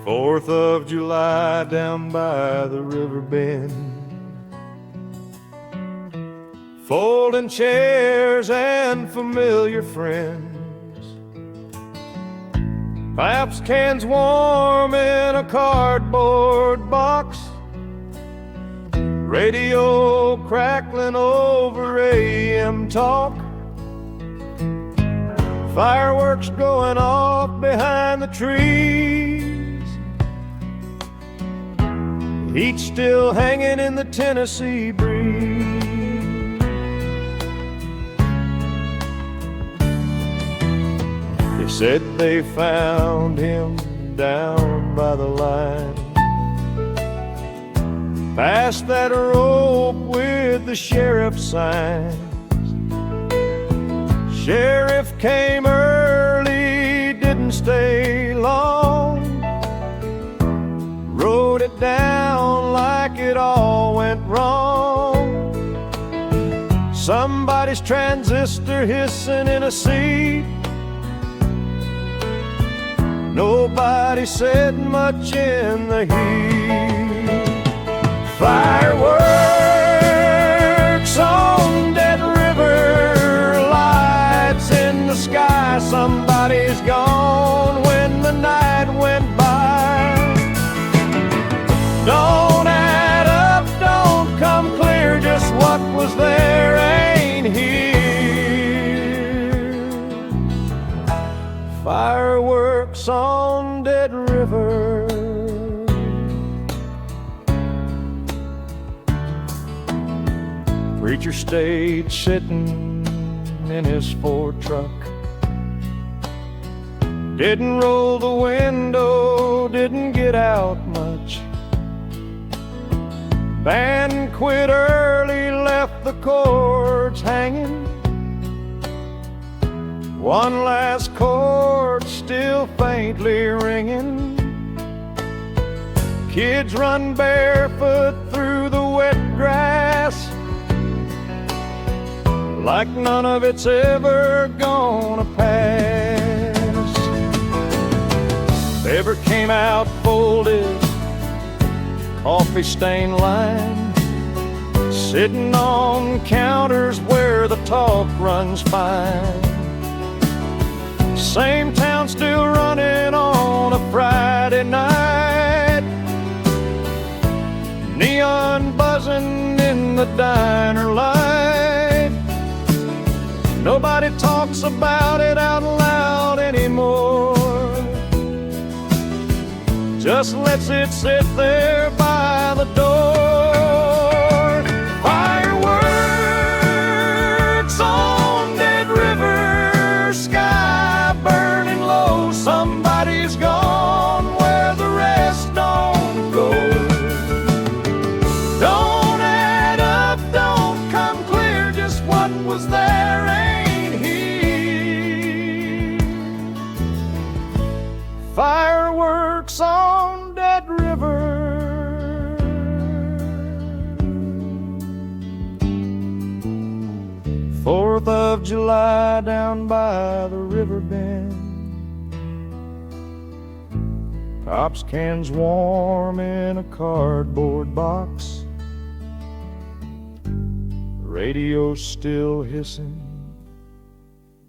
4th of July down by the river bend. Folding chairs and familiar friends. Pabst cans warm in a cardboard box. Radio crackling over AM talk. Fireworks going off behind the trees. Heat still hanging in the Tennessee breeze. They said they found him down by the line, past that rope with the sheriff's sign. Sheriff came early, didn't stay long. Wrote it down like it all went wrong. Somebody's transistor hissing in a seat. Nobody said much in the heat. Fireworks on Dead River, lights in the sky. Somebody's gone when the night went by. Don't add up, don't come clear. Just what was there ain't here. Fireworks on Dead River. Preacher stayed sitting in his Ford truck. Didn't roll the window, didn't get out much. Band quit early, left the chords hanging. One last chord still faintly ringing. Kids run barefoot through the wet grass, like none of it's ever gonna pass. Ever came out folded, coffee-stained line, sitting on counters where the talk runs fine. Same town still running on a Friday night. Neon buzzing in the diner light. Nobody talks about it out loud anymore. Just lets it sit there by the door. Fireworks on Dead River, sky burning low. Somebody's gone where the rest don't go. Don't add up, don't come clear. Just what was there ain't here. Fireworks on Dead River. 4th of July down by the river bend. Pops cans warm in a cardboard box. Radio still hissing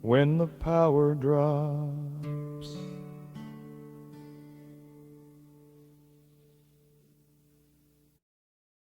when the power drops.